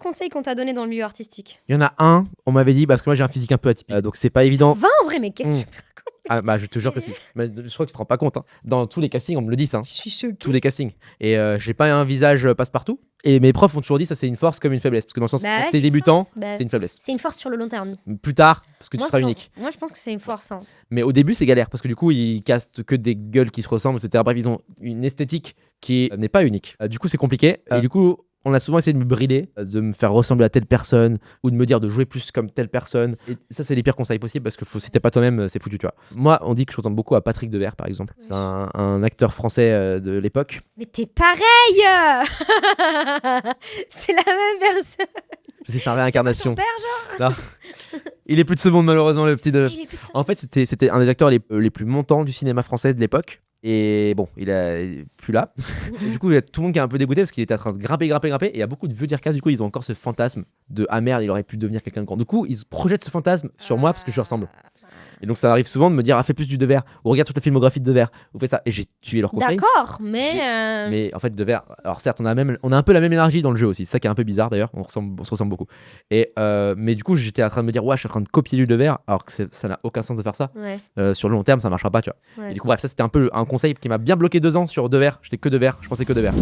conseil qu'on t'a donné dans le milieu artistique? Il y en a un, on m'avait dit, parce que moi j'ai un physique un peu atypique, donc c'est pas évident. 20 en vrai, mais qu'est-ce que tu me racontes? Ah bah je te jure que si. Mais je crois que tu te rends pas compte. Hein. Dans tous les castings, on me le dit ça. Hein. Je suis choquée. Tous les castings. Et j'ai pas un visage passe-partout. Et mes profs m'ont toujours dit ça c'est une force comme une faiblesse. Parce que dans le sens, Bah ouais, quand c'est t'es une débutant, force. Bah, c'est une faiblesse. C'est une force sur le long terme. Plus tard, parce que tu Moi, seras c'est- unique. Moi, je pense que c'est une force. Hein. Mais au début, c'est galère. Parce que du coup, ils castent que des gueules qui se ressemblent, etc. Bref, ils ont une esthétique qui n'est pas unique. Du coup, c'est compliqué. Et du coup, on a souvent essayé de me brider, de me faire ressembler à telle personne, ou de me dire de jouer plus comme telle personne. Et ça, c'est les pires conseils possibles parce que si t'es pas toi-même, c'est foutu, tu vois. Moi, on dit que je ressemble beaucoup à Patrick Devers, par exemple. C'est un acteur français de l'époque. Mais t'es pareil. C'est la même personne. C'est sa réincarnation. C'est pas ton père, genre. Non. Il est plus de ce monde, malheureusement, le petit de. Il est plus de son- En fait, c'était un des acteurs les plus montants du cinéma français de l'époque. Et bon, il est plus là. Et du coup, il y a tout le monde qui est un peu dégoûté parce qu'il était en train de grimper. Et il y a beaucoup de vieux d'Irkas, du coup, ils ont encore ce fantasme de ah merde, il aurait pu devenir quelqu'un de grand. Du coup, ils projettent ce fantasme sur moi parce que je lui ressemble. Et donc, ça arrive souvent de me dire ah, fais plus du Devers, ou regarde toute la filmographie de Devers, ou fais ça. Et j'ai tué leur conseil. D'accord, mais. Mais en fait, Devers, alors certes, on a un peu la même énergie dans le jeu aussi. C'est ça qui est un peu bizarre d'ailleurs. On se ressemble beaucoup. Et mais du coup, j'étais en train de me dire, ouais, je suis en train de copier du Devers, alors que ça n'a aucun sens de faire ça. Ouais. Sur le long terme, ça marchera pas, tu vois. Ouais. Et du coup, bref, ça c'était un peu un conseil qui m'a bien bloqué 2 ans sur Devers. J'étais que Devers, je pensais que Devers.